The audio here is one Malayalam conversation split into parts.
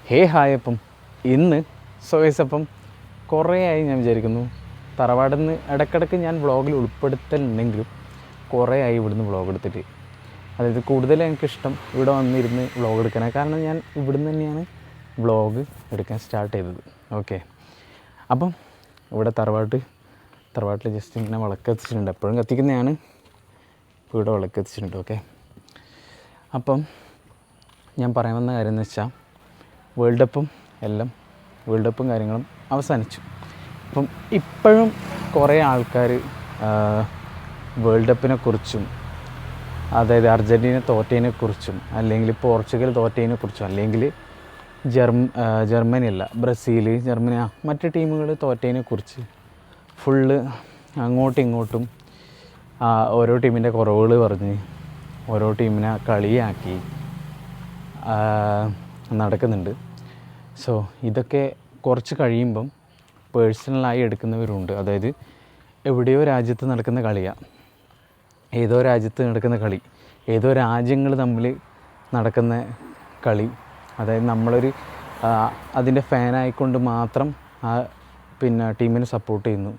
ഹായ് അപ്പം ഇന്ന് സോയസപ്പം കുറേ ആയി ഞാൻ വിചാരിക്കുന്നു തറവാടിൽ നിന്ന് ഇടയ്ക്കിടയ്ക്ക് ഞാൻ വ്ളോഗിൽ ഉൾപ്പെടുത്തലുണ്ടെങ്കിലും കുറേ ആയി ഇവിടുന്ന് വ്ളോഗ് എടുത്തിട്ട്. അതായത് കൂടുതൽ എനിക്കിഷ്ടം ഇവിടെ വന്നിരുന്ന് വ്ളോഗ് എടുക്കാനാണ്. കാരണം ഞാൻ ഇവിടുന്ന് തന്നെയാണ് വ്ളോഗ് എടുക്കാൻ സ്റ്റാർട്ട് ചെയ്തത്. ഓക്കെ, അപ്പം ഇവിടെ തറവാട്ടിൽ ജസ്റ്റ് ഇങ്ങനെ വിളക്കെത്തിച്ചിട്ടുണ്ട്. എപ്പോഴും കത്തിക്കുന്നതാണ്, ഇപ്പോൾ ഇവിടെ വിളക്കെത്തിച്ചിട്ടുണ്ട്. ഓക്കെ, അപ്പം ഞാൻ പറയാൻ വന്ന കാര്യം എന്ന് വെച്ചാൽ വേൾഡ് കപ്പും കാര്യങ്ങളും അവസാനിച്ചു. അപ്പം ഇപ്പോഴും കുറേ ആൾക്കാർ വേൾഡ് കപ്പിനെക്കുറിച്ചും, അതായത് അർജൻറ്റീന തോറ്റതിനെക്കുറിച്ചും, അല്ലെങ്കിൽ പോർച്ചുഗൽ തോറ്റതിനെക്കുറിച്ചും, അല്ലെങ്കിൽ ബ്രസീൽ, ജർമ്മനി, മറ്റ് ടീമുകൾ തോറ്റതിനെക്കുറിച്ച് ഫുള്ള് അങ്ങോട്ടും ഇങ്ങോട്ടും ഓരോ ടീമിൻ്റെ കുറവുകൾ പറഞ്ഞ് ഓരോ ടീമിനെ കളിയാക്കി നടക്കുന്നുണ്ട്. സോ ഇതൊക്കെ കുറച്ച് കഴിയുമ്പം പേഴ്സണലായി എടുക്കുന്നവരുണ്ട്. അതായത് എവിടെയോ രാജ്യത്ത് നടക്കുന്ന കളിയാണ്, ഏതോ രാജ്യത്ത് നടക്കുന്ന കളി, ഏതോ രാജ്യങ്ങൾ തമ്മിൽ നടക്കുന്ന കളി. അതായത് നമ്മളൊരു അതിൻ്റെ ഫാനായിക്കൊണ്ട് മാത്രം ടീമിനെ സപ്പോർട്ട് ചെയ്യുന്നു.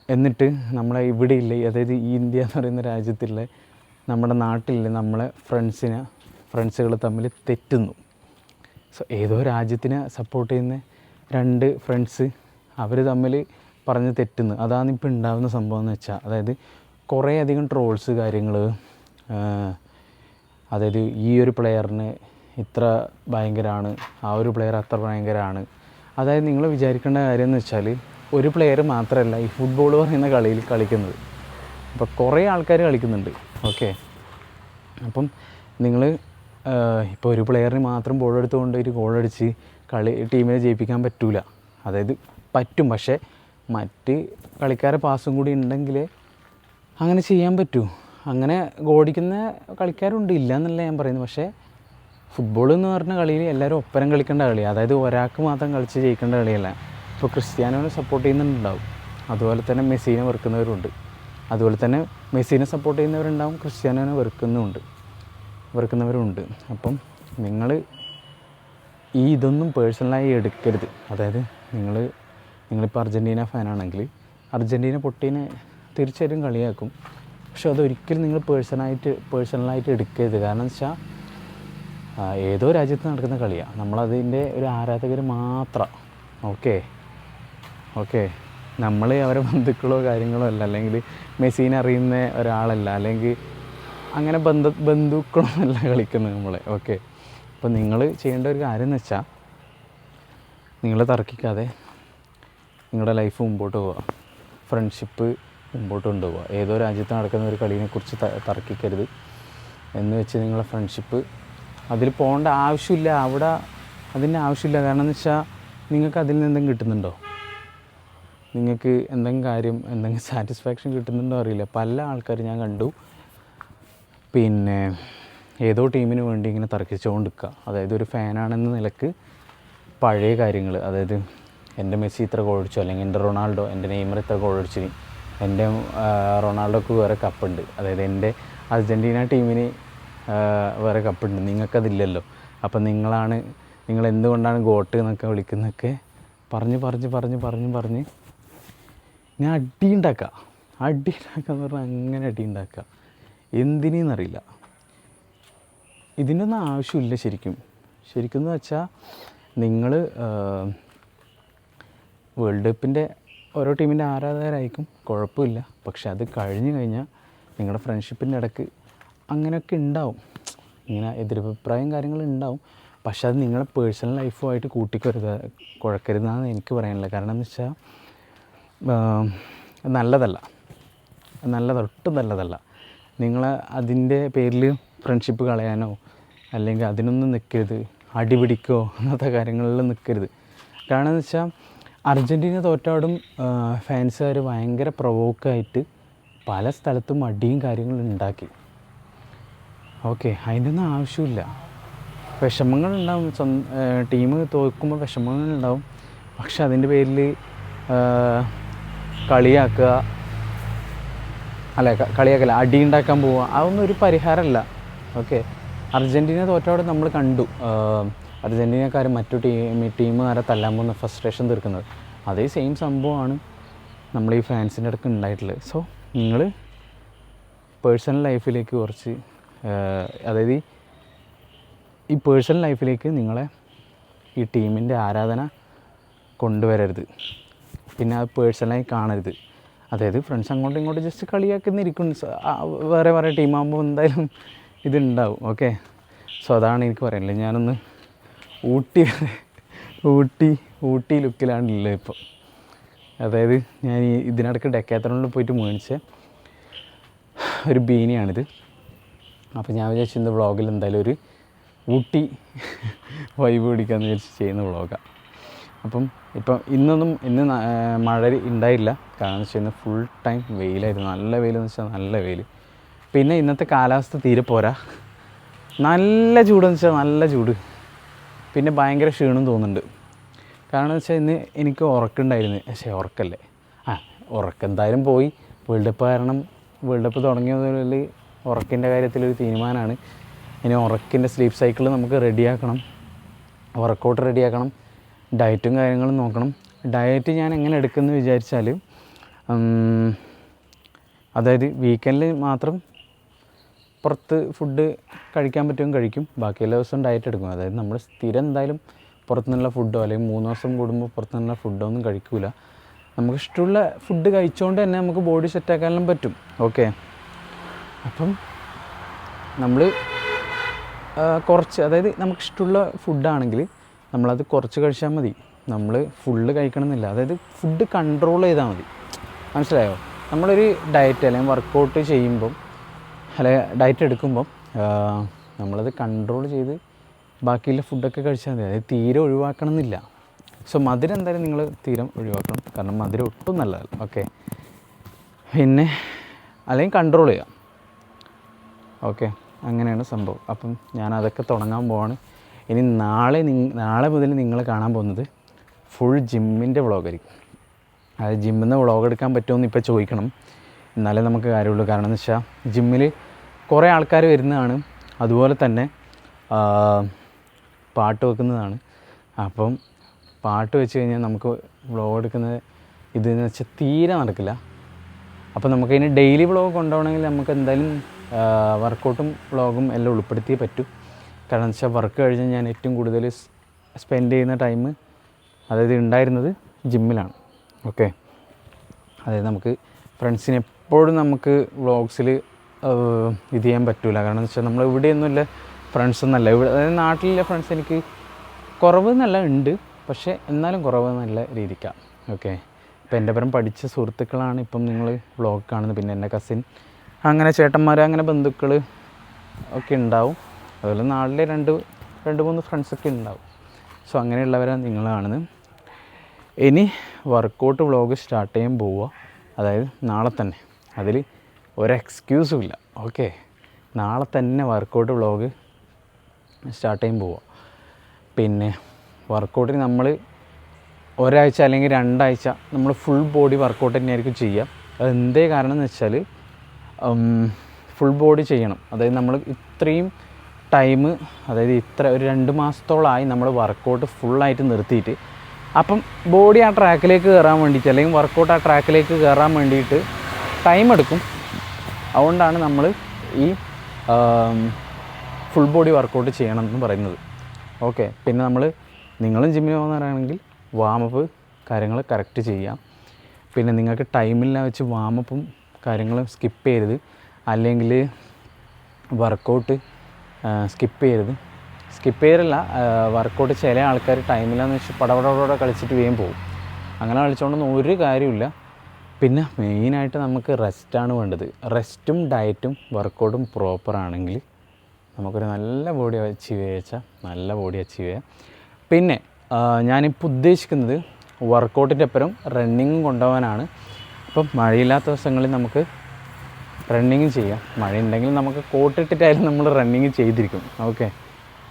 എന്നിട്ട് നമ്മളെ ഇവിടെ ഇല്ലേ, അതായത് ഈ ഇന്ത്യ എന്ന് പറയുന്ന രാജ്യത്തുള്ള നമ്മുടെ നാട്ടിലെ നമ്മളെ ഫ്രണ്ട്സുകൾ തമ്മിൽ തെറ്റുന്നു. സോ ഏതോ രാജ്യത്തിനെ സപ്പോർട്ട് ചെയ്യുന്ന രണ്ട് ഫ്രണ്ട്സ് അവർ തമ്മിൽ പറഞ്ഞ് തെറ്റുന്നു. അതാണ് ഇപ്പോൾ ഉണ്ടാകുന്ന സംഭവം എന്ന് വെച്ചാൽ, അതായത് കുറേ അധികം ട്രോൾസ് കാര്യങ്ങൾ. അതായത് ഈ ഒരു പ്ലെയറിന് ഇത്ര ഭയങ്കരമാണ്, ആ ഒരു പ്ലെയർ അത്ര ഭയങ്കരമാണ്. അതായത് നിങ്ങൾ വിചാരിക്കേണ്ട കാര്യം എന്ന് വെച്ചാൽ, ഒരു പ്ലെയർ മാത്രമല്ല ഈ ഫുട്ബോൾ പറയുന്ന കളിയിൽ കളിക്കുന്നത്. അപ്പോൾ കുറേ ആൾക്കാർ കളിക്കുന്നുണ്ട്. ഓക്കെ, അപ്പം നിങ്ങൾ ഇപ്പോൾ ഒരു പ്ലെയറിന് മാത്രം ബോളെടുത്തുകൊണ്ട് ഒരു ഗോളടിച്ച് ടീമിനെ ജയിപ്പിക്കാൻ പറ്റില്ല. അതായത് പറ്റും, പക്ഷേ മറ്റ് കളിക്കാരെ പാസും കൂടി ഉണ്ടെങ്കിൽ അങ്ങനെ ചെയ്യാൻ പറ്റൂ. അങ്ങനെ ഗോടിക്കുന്ന കളിക്കാരുണ്ട്, ഇല്ല എന്നല്ല ഞാൻ പറയുന്നത്. പക്ഷേ ഫുട്ബോൾ എന്ന് പറഞ്ഞ കളിയിൽ എല്ലാവരും ഒപ്പരം കളിക്കേണ്ട കളിയാണ്. അതായത് ഒരാൾക്ക് മാത്രം കളിച്ച് ജയിക്കേണ്ട കളിയല്ല. ഇപ്പോൾ ക്രിസ്ത്യാനോനെ സപ്പോർട്ട് ചെയ്യുന്നുണ്ടാവും, അതുപോലെ തന്നെ മെസ്സിനെ വെറുക്കുന്നവരുണ്ട്. അതുപോലെ തന്നെ മെസ്സിനെ സപ്പോർട്ട് ചെയ്യുന്നവരുണ്ടാവും, ക്രിസ്ത്യാനോനെ വെറുക്കുന്നവരുണ്ട്. അപ്പം ഇതൊന്നും പേഴ്സണലായി എടുക്കരുത്. അതായത് നിങ്ങളിപ്പോൾ അർജൻറ്റീന ഫാനാണെങ്കിൽ അർജൻറ്റീന പൊട്ടീനെ തീർച്ചയായിട്ടും കളിയാക്കും. പക്ഷെ അതൊരിക്കലും നിങ്ങൾ പേഴ്സണലായിട്ട് എടുക്കരുത്. കാരണം എന്ന് വെച്ചാൽ ഏതോ രാജ്യത്ത് നടക്കുന്ന കളിയാണ്, നമ്മളതിൻ്റെ ഒരു ആരാധകർ മാത്രം. ഓക്കെ, നമ്മൾ അവരെ ബന്ധുക്കളോ കാര്യങ്ങളോ അല്ല, അല്ലെങ്കിൽ മെസ്സിനെ അറിയുന്ന ഒരാളല്ല, അല്ലെങ്കിൽ അങ്ങനെ ബന്ധുക്കളൊന്നല്ല കളിക്കുന്നത് നമ്മളെ. ഓക്കെ, അപ്പോൾ നിങ്ങൾ ചെയ്യേണ്ട ഒരു കാര്യം എന്ന് വെച്ചാൽ, നിങ്ങൾ തർക്കിക്കാതെ നിങ്ങളുടെ ലൈഫ് മുമ്പോട്ട് പോവുക, ഫ്രണ്ട്ഷിപ്പ് മുമ്പോട്ട് കൊണ്ടുപോവുക. ഏതോ രാജ്യത്ത് നടക്കുന്ന ഒരു കളിയെക്കുറിച്ച് തർക്കിക്കരുത് എന്ന് വെച്ച് നിങ്ങളുടെ ഫ്രണ്ട്ഷിപ്പ് അതിൽ പോകേണ്ട ആവശ്യമില്ല. അതിൻ്റെ ആവശ്യമില്ല. കാരണം എന്ന് വെച്ചാൽ നിങ്ങൾക്ക് അതിൽ നിന്ന് എന്തെങ്കിലും കിട്ടുന്നുണ്ടോ? നിങ്ങൾക്ക് എന്തെങ്കിലും സാറ്റിസ്ഫാക്ഷൻ കിട്ടുന്നുണ്ടോ അറിയില്ല. പല ആൾക്കാർ ഞാൻ കണ്ടു ഏതോ ടീമിന് വേണ്ടി ഇങ്ങനെ തർക്കിച്ചുകൊണ്ടിരിക്കുക. അതായത് ഒരു ഫാനാണെന്ന നിലക്ക് പഴയ കാര്യങ്ങൾ, അതായത് എൻ്റെ മെസ്സി ഇത്ര ഗോളടിച്ചു, അല്ലെങ്കിൽ എൻ്റെ റൊണാൾഡോ, എൻ്റെ നെയ്മർ ഇത്ര ഗോളടിച്ചു, എൻ്റെ റൊണാൾഡോക്ക് വേറെ കപ്പുണ്ട്, അതായത് എൻ്റെ അർജൻറ്റീന ടീമിന് വേറെ കപ്പുണ്ട്, നിങ്ങൾക്കതില്ലല്ലോ, അപ്പം നിങ്ങൾ എന്തുകൊണ്ടാണ് ഗോട്ട് എന്നൊക്കെ വിളിക്കുന്നതൊക്കെ പറഞ്ഞ് ഞാൻ അടി ഉണ്ടാക്കുക എന്ന് പറഞ്ഞാൽ അങ്ങനെ അടി ഉണ്ടാക്കുക. എന്തിനെന്നറിയില്ല. ഇതിനൊന്നും ആവശ്യമില്ല ശരിക്കും എന്ന് വെച്ചാൽ, നിങ്ങൾ വേൾഡ് കപ്പിൻ്റെ ഓരോ ടീമിൻ്റെ ആരാധകരായിരിക്കും, കുഴപ്പമില്ല. പക്ഷെ അത് കഴിഞ്ഞ് കഴിഞ്ഞാൽ നിങ്ങളുടെ ഫ്രണ്ട്ഷിപ്പിൻ്റെ ഇടയ്ക്ക് അങ്ങനെയൊക്കെ ഉണ്ടാവും, ഇങ്ങനെ എതിരഭിപ്രായം കാര്യങ്ങളുണ്ടാവും. പക്ഷെ അത് നിങ്ങളെ പേഴ്സണൽ ലൈഫുമായിട്ട് കുഴക്കരുതെന്നാണ് എനിക്ക് പറയാനുള്ളത്. കാരണം എന്ന് വെച്ചാൽ ഒട്ടും നല്ലതല്ല. നിങ്ങൾ അതിൻ്റെ പേരിൽ ഫ്രണ്ട്ഷിപ്പ് കളയാനോ അല്ലെങ്കിൽ അതിനൊന്നും നിൽക്കരുത്. അടിപിടിക്കോ അങ്ങനത്തെ കാര്യങ്ങളിൽ നിൽക്കരുത്. കാരണം എന്ന് വെച്ചാൽ അർജൻറ്റീന തോറ്റാടും ഫാൻസുകാർ ഭയങ്കര പ്രൊവോക്കായിട്ട് പല സ്ഥലത്തും അടിയും കാര്യങ്ങളും ഉണ്ടാക്കി. ഓക്കെ, അതിൻ്റെ ഒന്നും ആവശ്യമില്ല. വിഷമങ്ങളുണ്ടാവും, ടീം തോൽക്കുമ്പോൾ വിഷമങ്ങളുണ്ടാവും. പക്ഷെ അതിൻ്റെ പേരിൽ കളിയാക്കല്ല, അടി ഉണ്ടാക്കാൻ പോവുക, അതൊന്നും ഒരു പരിഹാരമല്ല. ഓക്കെ, അർജൻറ്റീന തോറ്റോടെ നമ്മൾ കണ്ടു അർജൻറ്റീനക്കാർ മറ്റു ടീമുകാരെ തല്ലാൻ പോകുന്ന ഫ്രസ്ട്രേഷൻ തീർക്കുന്നത്. അതേ സെയിം സംഭവമാണ് നമ്മൾ ഈ ഫാൻസിൻ്റെ അടുക്ക് ഉണ്ടായിട്ടുള്ളത്. സോ നിങ്ങൾ പേഴ്സണൽ ലൈഫിലേക്ക് കുറച്ച് അതായത് ഈ പേഴ്സണൽ ലൈഫിലേക്ക് നിങ്ങളെ ഈ ടീമിൻ്റെ ആരാധന കൊണ്ടുവരരുത്. പിന്നെ അത് പേഴ്സണലായി കാണരുത്. അതായത് ഫ്രണ്ട്സ് അങ്ങോട്ടും ഇങ്ങോട്ടും ജസ്റ്റ് കളിയാക്കുന്നിരിക്കും. വേറെ വേറെ ടീമാകുമ്പോൾ എന്തായാലും ഇതുണ്ടാവും. ഓക്കെ, സോ അതാണ് എനിക്ക് പറയാനുള്ളത്. ഞാനൊന്ന് ഊട്ടി ലുക്കിലാണുള്ളത് ഇപ്പോൾ. അതായത് ഞാൻ ഇതിനിടയ്ക്ക് ഡെക്കാത്തലോണിൽ പോയിട്ട് മേടിച്ച ഒരു ബീനിയാണിത്. അപ്പോൾ ഞാൻ വിചാരിച്ചു ഇന്ന് വ്ളോഗിൽ എന്തായാലും ഒരു ഊട്ടി വൈബ് പിടിക്കാമെന്ന് വിചാരിച്ച് ചെയ്യുന്ന വ്ളോഗാണ്. അപ്പം ഇന്ന് മഴ ഉണ്ടായില്ല. കാരണം വെച്ച് കഴിഞ്ഞാൽ ഫുൾ ടൈം വെയിലായിരുന്നു. നല്ല വെയിലെന്ന് വെച്ചാൽ നല്ല വെയിൽ. പിന്നെ ഇന്നത്തെ കാലാവസ്ഥ തീരെ പോരാ. നല്ല ചൂടെന്ന് വെച്ചാൽ നല്ല ചൂട്. പിന്നെ ഭയങ്കര ക്ഷീണം തോന്നുന്നുണ്ട്. കാരണം എന്ന് വെച്ചാൽ ഇന്ന് എനിക്ക് ഉറക്കമുണ്ടായിരുന്നു. പക്ഷേ ഉറക്കല്ലേ, ഉറക്കം എന്തായാലും പോയി. വേൾഡ് കപ്പ് തുടങ്ങിയതിൽ ഉറക്കിൻ്റെ കാര്യത്തിലൊരു തീരുമാനമാണ്. ഇനി ഉറക്കിൻ്റെ സ്ലീപ്പ് സൈക്കിൾ നമുക്ക് റെഡിയാക്കണം, വർക്കൗട്ട് റെഡിയാക്കണം, ഡയറ്റും കാര്യങ്ങളും നോക്കണം. ഡയറ്റ് ഞാൻ എങ്ങനെ എടുക്കുമെന്ന് വിചാരിച്ചാൽ, അതായത് വീക്കെൻഡിൽ മാത്രം പുറത്ത് ഫുഡ് കഴിക്കാൻ പറ്റുമെങ്കിൽ കഴിക്കും. ബാക്കി എല്ലാ ദിവസവും ഡയറ്റ് എടുക്കും. അതായത് നമ്മൾ സ്ഥിരം എന്തായാലും പുറത്തുനിന്നുള്ള ഫുഡോ അല്ലെങ്കിൽ 3 ദിവസം കൂടുമ്പോൾ പുറത്തുനിന്നുള്ള ഫുഡോ ഒന്നും കഴിക്കില്ല. നമുക്ക് ഇഷ്ടമുള്ള ഫുഡ് കഴിച്ചുകൊണ്ട് തന്നെ നമുക്ക് ബോഡി സെറ്റാക്കാനും പറ്റും. ഓക്കെ, അപ്പം നമ്മൾ കുറച്ച്, അതായത് നമുക്കിഷ്ടമുള്ള ഫുഡാണെങ്കിൽ നമ്മളത് കുറച്ച് കഴിച്ചാൽ മതി. നമ്മൾ ഫുള്ള് കഴിക്കണമെന്നില്ല. അതായത് ഫുഡ് കൺട്രോൾ ചെയ്താൽ മതി. മനസ്സിലായോ? നമ്മളൊരു ഡയറ്റ് അല്ലെങ്കിൽ വർക്കൗട്ട് ചെയ്യുമ്പം അല്ലെങ്കിൽ ഡയറ്റ് എടുക്കുമ്പം നമ്മളത് കൺട്രോൾ ചെയ്ത് ബാക്കിയുള്ള ഫുഡൊക്കെ കഴിച്ചാൽ മതി. അതായത് തീരെ ഒഴിവാക്കണം എന്നില്ല. സോ മധുരം എന്തായാലും നിങ്ങൾ തീരെ ഒഴിവാക്കണം. കാരണം മധുരം ഒട്ടും നല്ലതല്ല. ഓക്കെ, പിന്നെ അല്ലെങ്കിൽ കൺട്രോൾ ചെയ്യാം. ഓക്കെ, അങ്ങനെയാണ് സംഭവം. അപ്പം ഞാനതൊക്കെ തുടങ്ങാൻ പോവാണ്. ഇനി നാളെ മുതൽ നിങ്ങൾ കാണാൻ പോകുന്നത് ഫുൾ ജിമ്മിൻ്റെ വ്ളോഗായിരിക്കും. അതായത് ജിമ്മിൽ നിന്ന് വ്ളോഗ് എടുക്കാൻ പറ്റുമെന്ന് ഇപ്പോൾ ചോദിക്കണം, എന്നാലേ നമുക്ക് കാര്യമുള്ളൂ. കാരണം എന്ന് വെച്ചാൽ ജിമ്മിൽ കുറേ ആൾക്കാർ വരുന്നതാണ്, അതുപോലെ തന്നെ പാട്ട് വെക്കുന്നതാണ്. അപ്പം പാട്ട് വെച്ച് കഴിഞ്ഞാൽ നമുക്ക് വ്ളോഗ് എടുക്കുന്നത് ഇതെന്ന് വെച്ചാൽ തീരെ നടക്കില്ല. അപ്പോൾ നമുക്കതിന് ഡെയിലി വ്ളോഗ് കൊണ്ടുപോകണമെങ്കിൽ നമുക്ക് എന്തായാലും വർക്കൗട്ടും വ്ളോഗും എല്ലാം ഉൾപ്പെടുത്തിയേ പറ്റൂ. കാരണം എന്ന് വെച്ചാൽ വർക്ക് കഴിഞ്ഞ് ഞാൻ ഏറ്റവും കൂടുതൽ സ്പെൻഡ് ചെയ്യുന്ന ടൈം അതായത് ഉണ്ടായിരുന്നത് ജിമ്മിലാണ്. ഓക്കെ, അതായത് നമുക്ക് ഫ്രണ്ട്സിന് എപ്പോഴും നമുക്ക് വ്ളോഗ്സിൽ ഇത് ചെയ്യാൻ പറ്റില്ല. കാരണം എന്ന് വെച്ചാൽ നമ്മൾ ഇവിടെയൊന്നുമില്ല ഫ്രണ്ട്സൊന്നുമല്ല. ഇവിടെ അതായത് നാട്ടിലെ ഫ്രണ്ട്സ് എനിക്ക് കുറവെന്നല്ല ഉണ്ട്, പക്ഷേ എന്നാലും കുറവെന്നല്ല രീതിക്കാണ്. ഓക്കെ, ഇപ്പോൾ എൻ്റെ പരം പഠിച്ച സുഹൃത്തുക്കളാണ് ഇപ്പം നിങ്ങൾ വ്ളോഗ് കാണുന്നത്. പിന്നെ എൻ്റെ കസിൻ, അങ്ങനെ ചേട്ടന്മാർ, അങ്ങനെ ബന്ധുക്കൾ ഒക്കെ ഉണ്ടാവും. അതുപോലെ നാട്ടിലെ രണ്ട് മൂന്ന് ഫ്രണ്ട്സൊക്കെ ഉണ്ടാവും. സോ അങ്ങനെയുള്ളവരാണ് നിങ്ങൾ കാണുന്നത്. ഇനി വർക്കൗട്ട് വ്ളോഗ് സ്റ്റാർട്ട് ചെയ്യാൻ പോവുക. അതായത് നാളെ തന്നെ, അതിൽ ഒരു എക്സ്ക്യൂസും ഇല്ല. ഓക്കെ, നാളെ തന്നെ വർക്കൗട്ട് വ്ളോഗ് സ്റ്റാർട്ട് ചെയ്യാൻ പോവുക. പിന്നെ വർക്കൗട്ടിന് നമ്മൾ ഒരാഴ്ച അല്ലെങ്കിൽ 2 ആഴ്ച നമ്മൾ ഫുൾ ബോഡി വർക്കൗട്ട് തന്നെയായിരിക്കും ചെയ്യുക. അത് എന്തേ കാരണം എന്ന് വെച്ചാൽ ഫുൾ ബോഡി ചെയ്യണം. അതായത് നമ്മൾ ഇത്രയും ടൈം, അതായത് ഒരു 2 മാസത്തോളമായി നമ്മൾ വർക്കൗട്ട് ഫുള്ളായിട്ട് നിർത്തിയിട്ട്, അപ്പം ബോഡി ആ ട്രാക്കിലേക്ക് കയറാൻ വേണ്ടിയിട്ട് അല്ലെങ്കിൽ വർക്കൗട്ട് ആ ട്രാക്കിലേക്ക് കയറാൻ വേണ്ടിയിട്ട് ടൈം എടുക്കും. അതുകൊണ്ടാണ് നമ്മൾ ഈ ഫുൾ ബോഡി വർക്കൗട്ട് ചെയ്യണം എന്ന് പറയുന്നത്. ഓക്കെ, പിന്നെ നിങ്ങളും ജിമ്മിന് പോകുന്നവരാണെങ്കിൽ വാമപ്പ് കാര്യങ്ങൾ കറക്റ്റ് ചെയ്യാം. പിന്നെ നിങ്ങൾക്ക് ടൈമില്ല വെച്ച് വാമപ്പും കാര്യങ്ങളും സ്കിപ്പ് ചെയ്യരുത്. അല്ലെങ്കിൽ വർക്കൗട്ട് സ്കിപ്പ് ചെയ്യരുതല്ല. വർക്കൗട്ട് ചില ആൾക്കാർ ടൈമില്ലാന്ന് വെച്ച് പടപടപടെ കളിച്ചിട്ട് വേഗം പോകും. അങ്ങനെ കളിച്ചുകൊണ്ടൊന്നും ഒരു കാര്യമില്ല. പിന്നെ മെയിനായിട്ട് നമുക്ക് റെസ്റ്റാണ് വേണ്ടത്. റെസ്റ്റും ഡയറ്റും വർക്കൗട്ടും പ്രോപ്പറാണെങ്കിൽ നമുക്കൊരു നല്ല ബോഡി അച്ചീവ് ചെയ്യാം. പിന്നെ ഞാനിപ്പോൾ ഉദ്ദേശിക്കുന്നത് വർക്കൗട്ടിൻ്റെ ഒപ്പം റണ്ണിങ്ങും കൊണ്ടുപോകാനാണ്. അപ്പം മഴയില്ലാത്ത ദിവസങ്ങളിൽ നമുക്ക് റണ്ണിങ് ചെയ്യാം. മഴയുണ്ടെങ്കിൽ നമുക്ക് കോട്ടിട്ടിട്ടായാലും നമ്മൾ റണ്ണിങ് ചെയ്തിരിക്കും. ഓക്കെ,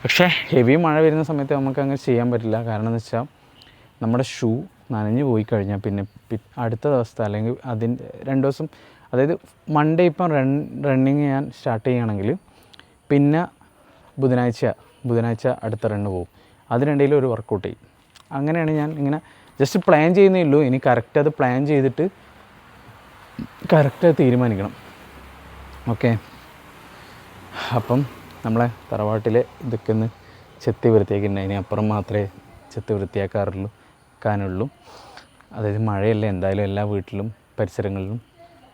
പക്ഷേ ഹെവി മഴ വരുന്ന സമയത്ത് നമുക്ക് അങ്ങനെ ചെയ്യാൻ പറ്റില്ല. കാരണം എന്ന് വെച്ചാൽ നമ്മുടെ ഷൂ നനഞ്ഞു പോയി കഴിഞ്ഞാൽ പിന്നെ അടുത്ത ദിവസത്തെ അല്ലെങ്കിൽ 2 ദിവസം, അതായത് മൺഡേ ഇപ്പം റണ്ണിങ് ഞാൻ സ്റ്റാർട്ട് ചെയ്യുകയാണെങ്കിൽ പിന്നെ ബുധനാഴ്ച അടുത്ത റണ്ണ് പോകും. അതിനിടയിൽ ഒരു വർക്കൗട്ട് ചെയ്യും. അങ്ങനെയാണ് ഞാൻ ഇങ്ങനെ ജസ്റ്റ് പ്ലാൻ ചെയ്യുന്നേ ഉള്ളൂ. ഇനി കറക്റ്റ് അത് പ്ലാൻ ചെയ്തിട്ട് കറക്റ്റ് തീരുമാനിക്കണം. ഓക്കെ, അപ്പം നമ്മളെ തറവാട്ടിലെ ഇതൊക്കെ ഒന്ന് ചെത്തി വൃത്തിയാക്കിയിട്ടുണ്ട്. അതിനപ്പുറം മാത്രമേ ചെത്തി വൃത്തിയാക്കാറുള്ളൂ. അതായത് മഴയല്ലേ, എന്തായാലും എല്ലാ വീട്ടിലും പരിസരങ്ങളിലും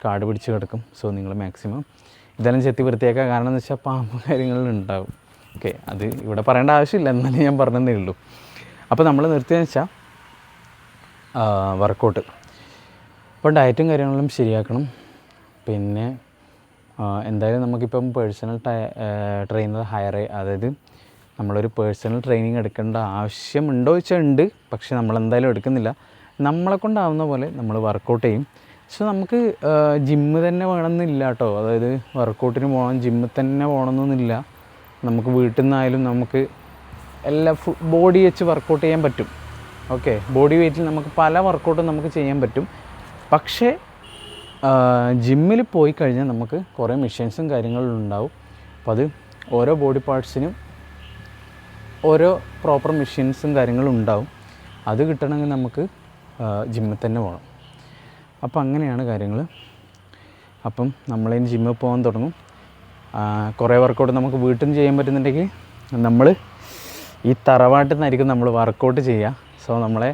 കാട് പിടിച്ച് കിടക്കും. സോ നിങ്ങൾ മാക്സിമം ഇതെല്ലാം ചെത്തി വൃത്തിയാക്കുക. കാരണം എന്ന് വെച്ചാൽ പാമ്പ് കാര്യങ്ങളുണ്ടാവും. ഓക്കെ, അത് ഇവിടെ പറയേണ്ട ആവശ്യമില്ല, എന്നാലും ഞാൻ പറഞ്ഞതേ ഉള്ളൂ. അപ്പോൾ നമ്മൾ നിർത്തിയെന്ന് വെച്ചാൽ വർക്കൗട്ട്. അപ്പോൾ ഡയറ്റും കാര്യങ്ങളും ശരിയാക്കണം. പിന്നെ എന്തായാലും നമുക്കിപ്പം പേഴ്സണൽ ട്രെയിനർ അതായത് നമ്മളൊരു പേഴ്സണൽ ട്രെയിനിങ് എടുക്കേണ്ട ആവശ്യമുണ്ടോ വെച്ചാൽ ഉണ്ട്. പക്ഷേ നമ്മളെന്തായാലും എടുക്കുന്നില്ല. നമ്മളെ കൊണ്ടാവുന്ന പോലെ നമ്മൾ വർക്കൗട്ട് ചെയ്യും. സോ നമുക്ക് ജിമ്മ് തന്നെ വേണമെന്നില്ല കേട്ടോ. അതായത് വർക്കൗട്ടിന് പോകണം, ജിമ്മിൽ തന്നെ പോകണമെന്നൊന്നുമില്ല. നമുക്ക് വീട്ടിൽ നിന്നായാലും നമുക്ക് എല്ലാ ബോഡി വെച്ച് വർക്കൗട്ട് ചെയ്യാൻ പറ്റും. ഓക്കെ, ബോഡി വെയ്റ്റിൽ നമുക്ക് പല വർക്കൗട്ടും നമുക്ക് ചെയ്യാൻ പറ്റും. പക്ഷേ ജിമ്മിൽ പോയി കഴിഞ്ഞാൽ നമുക്ക് കുറേ മെഷീൻസും കാര്യങ്ങളും ഉണ്ടാവും. അപ്പോൾ അത് ഓരോ ബോഡി പാർട്സിനും ഓരോ പ്രോപ്പർ മെഷീൻസും കാര്യങ്ങളും ഉണ്ടാവും. അത് കിട്ടണമെങ്കിൽ നമുക്ക് ജിമ്മിൽ തന്നെ പോകണം. അപ്പോൾ അങ്ങനെയാണ് കാര്യങ്ങൾ. അപ്പം നമ്മളിനി ജിമ്മിൽ പോകാൻ തുടങ്ങും. കുറേ വർക്കൗട്ട് നമുക്ക് വീട്ടിൽ നിന്ന് ചെയ്യാൻ പറ്റുന്നുണ്ടെങ്കിൽ നമ്മൾ ഈ തറവാട്ടിൽ നിന്നായിരിക്കും നമ്മൾ വർക്കൗട്ട് ചെയ്യുക. സോ നമ്മളെ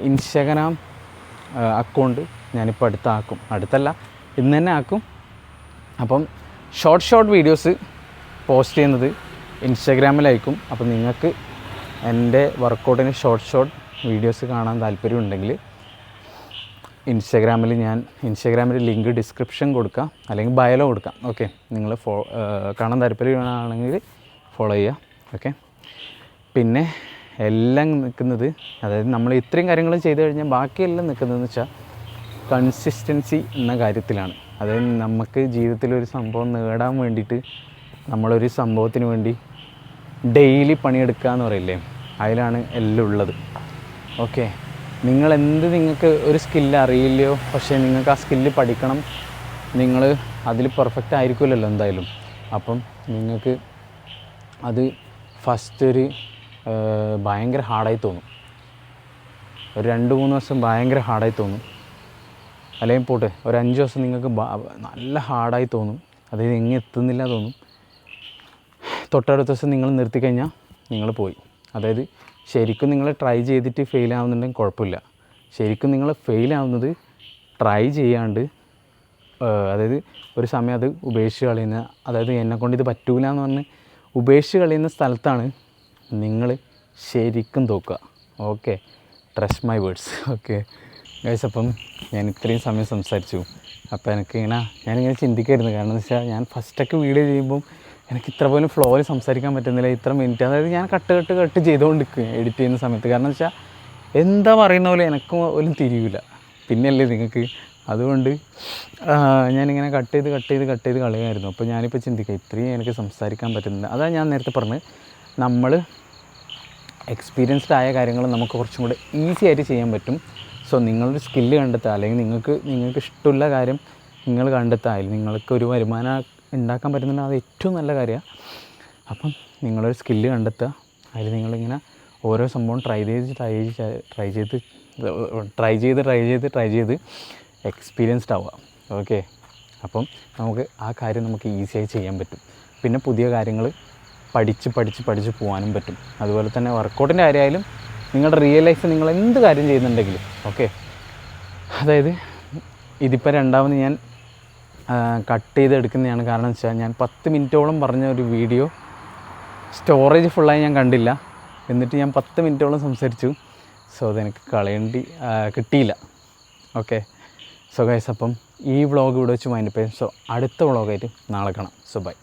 ഇൻസ്റ്റഗ്രാം അക്കൗണ്ട് ഞാനിപ്പോൾ അടുത്തല്ല ഇന്ന് തന്നെ ആക്കും. അപ്പം ഷോർട്ട് വീഡിയോസ് പോസ്റ്റ് ചെയ്യുന്നത് ഇൻസ്റ്റഗ്രാമിലായിരിക്കും. അപ്പം നിങ്ങൾക്ക് എൻ്റെ വർക്കൗട്ടിന് ഷോർട്ട് വീഡിയോസ് കാണാൻ താല്പര്യമുണ്ടെങ്കിൽ ഇൻസ്റ്റഗ്രാമിൽ ലിങ്ക് ഡിസ്ക്രിപ്ഷൻ കൊടുക്കാം, അല്ലെങ്കിൽ ബയോలో കൊടുക്കാം. ഓക്കെ, നിങ്ങൾ കാണാൻ താല്പര്യമാണെങ്കിൽ ഫോളോ ചെയ്യുക. ഓക്കെ, പിന്നെ എല്ലാം നിൽക്കുന്നത്, അതായത് നമ്മൾ ഇത്രയും കാര്യങ്ങൾ ചെയ്തു കഴിഞ്ഞാൽ ബാക്കിയെല്ലാം നിൽക്കുന്നതെന്ന് വെച്ചാൽ കൺസിസ്റ്റൻസി എന്ന കാര്യത്തിലാണ്. അതായത് നമുക്ക് ജീവിതത്തിലൊരു സംഭവം നേടാൻ വേണ്ടിയിട്ട് നമ്മളൊരു സംഭവത്തിന് വേണ്ടി ഡെയിലി പണിയെടുക്കുക എന്ന് പറയില്ലേ, അതിലാണ് എല്ലാം ഉള്ളത്. ഓക്കെ, നിങ്ങൾക്ക് ഒരു സ്കില്ല് അറിയില്ലയോ, പക്ഷേ നിങ്ങൾക്ക് ആ സ്കില്ല് പഠിക്കണം. നിങ്ങൾ അതിൽ പെർഫെക്റ്റ് ആയിരിക്കുമല്ലോ എന്തായാലും. അപ്പം നിങ്ങൾക്ക് അത് ഫസ്റ്റ് ഒരു ഭയങ്കര ഹാർഡായി തോന്നും. ഒരു 2-3 ദിവസം ഭയങ്കര ഹാർഡായി തോന്നും. അല്ലെങ്കിൽ പോട്ടെ, ഒരു 5 ദിവസം നിങ്ങൾക്ക് നല്ല ഹാർഡായി തോന്നും. അതായത് എങ്ങനെ എത്തുന്നില്ല തോന്നും. തൊട്ടടുത്ത ദിവസം നിങ്ങൾ നിർത്തിക്കഴിഞ്ഞാൽ നിങ്ങൾ പോയി. അതായത് ശരിക്കും നിങ്ങൾ ട്രൈ ചെയ്തിട്ട് ഫെയിൽ ആവുന്നുണ്ടെങ്കിൽ കുഴപ്പമില്ല. ശരിക്കും നിങ്ങൾ ഫെയിൽ ആവുന്നത് ട്രൈ ചെയ്യാണ്ട്, അതായത് ഒരു സമയം അത് ഉപേക്ഷിച്ച് കളയുന്ന, അതായത് എന്നെക്കൊണ്ട് ഇത് പറ്റൂല എന്ന് പറഞ്ഞ് ഉപേക്ഷിച്ച് കളയുന്ന സ്ഥലത്താണ് നിങ്ങൾ ശരിക്കും തോക്കുക. Okay, trust my words. Okay guys, അപ്പം ഞാൻ ഇത്രയും സമയം സംസാരിച്ചു. അപ്പോൾ ഞാനിങ്ങനെ ചിന്തിക്കായിരുന്നു. കാരണം എന്ന് വെച്ചാൽ ഞാൻ ഫസ്റ്റൊക്കെ വീഡിയോ ചെയ്യുമ്പം എനിക്ക് ഇത്ര പോലും ഫ്ലോയിൽ സംസാരിക്കാൻ പറ്റുന്നില്ല. ഇത്ര മിനിറ്റ്, അതായത് ഞാൻ കട്ട് ചെയ്തുകൊണ്ടിരിക്കും എഡിറ്റ് ചെയ്യുന്ന സമയത്ത്. കാരണം എന്ന് വെച്ചാൽ എന്താ പറയുന്ന പോലെ എനിക്ക് പോലും തിരിയില്ല, പിന്നെയല്ലേ നിങ്ങൾക്ക്. അതുകൊണ്ട് ഞാനിങ്ങനെ കട്ട് ചെയ്ത് കളയായിരുന്നു. അപ്പോൾ ഞാനിപ്പോൾ ചിന്തിക്കുക ഇത്രയും എനിക്ക് സംസാരിക്കാൻ പറ്റുന്നില്ല. അതാണ് ഞാൻ നേരത്തെ പറഞ്ഞത്, നമ്മൾ എക്സ്പീരിയൻസ്ഡ് ആയ കാര്യങ്ങൾ നമുക്ക് കുറച്ചും കൂടെ ഈസി ആയിട്ട് ചെയ്യാൻ പറ്റും. സോ നിങ്ങളൊരു സ്കില്ല് കണ്ടെത്തുക, അല്ലെങ്കിൽ നിങ്ങൾക്ക് ഇഷ്ടമുള്ള കാര്യം നിങ്ങൾ കണ്ടെത്തുക, അല്ലെങ്കിൽ നിങ്ങൾക്കൊരു വരുമാനം ഉണ്ടാക്കാൻ പറ്റുന്നുണ്ട്, അത് ഏറ്റവും നല്ല കാര്യമാണ്. അപ്പം നിങ്ങളൊരു സ്കില്ല് കണ്ടെത്തുക, അതിൽ നിങ്ങളിങ്ങനെ ഓരോ സംഭവം ട്രൈ ചെയ്ത് എക്സ്പീരിയൻസ്ഡ് ആവുക. ഓക്കെ, അപ്പം നമുക്ക് ആ കാര്യം നമുക്ക് ഈസിയായി ചെയ്യാൻ പറ്റും. പിന്നെ പുതിയ കാര്യങ്ങൾ പഠിച്ച് പോകാനും പറ്റും. അതുപോലെ തന്നെ വർക്കൗട്ടിൻ്റെ കാര്യമായാലും നിങ്ങളുടെ റിയൽ ലൈഫ് നിങ്ങൾ എന്ത് കാര്യം ചെയ്യുന്നുണ്ടെങ്കിലും ഓക്കെ. അതായത് ഇതിപ്പോൾ രണ്ടാമത് ഞാൻ കട്ട് ചെയ്തെടുക്കുന്നതാണ്. കാരണം എന്ന് വെച്ചാൽ ഞാൻ 10 മിനിറ്റോളം പറഞ്ഞ ഒരു വീഡിയോ സ്റ്റോറേജ് ഫുള്ളായി ഞാൻ കണ്ടില്ല. എന്നിട്ട് ഞാൻ 10 മിനിറ്റോളം സംസാരിച്ചു. സോ അതെനിക്ക് കിട്ടിയില്ല. ഓക്കെ, സോ ഗൈസ്, അപ്പം ഈ വ്ളോഗ് ഇവിടെ വെച്ച് മൈൻഡ് ചെയ്യാം. സോ അടുത്ത വ്ളോഗായിട്ട് നാളെ കാണാം. So by.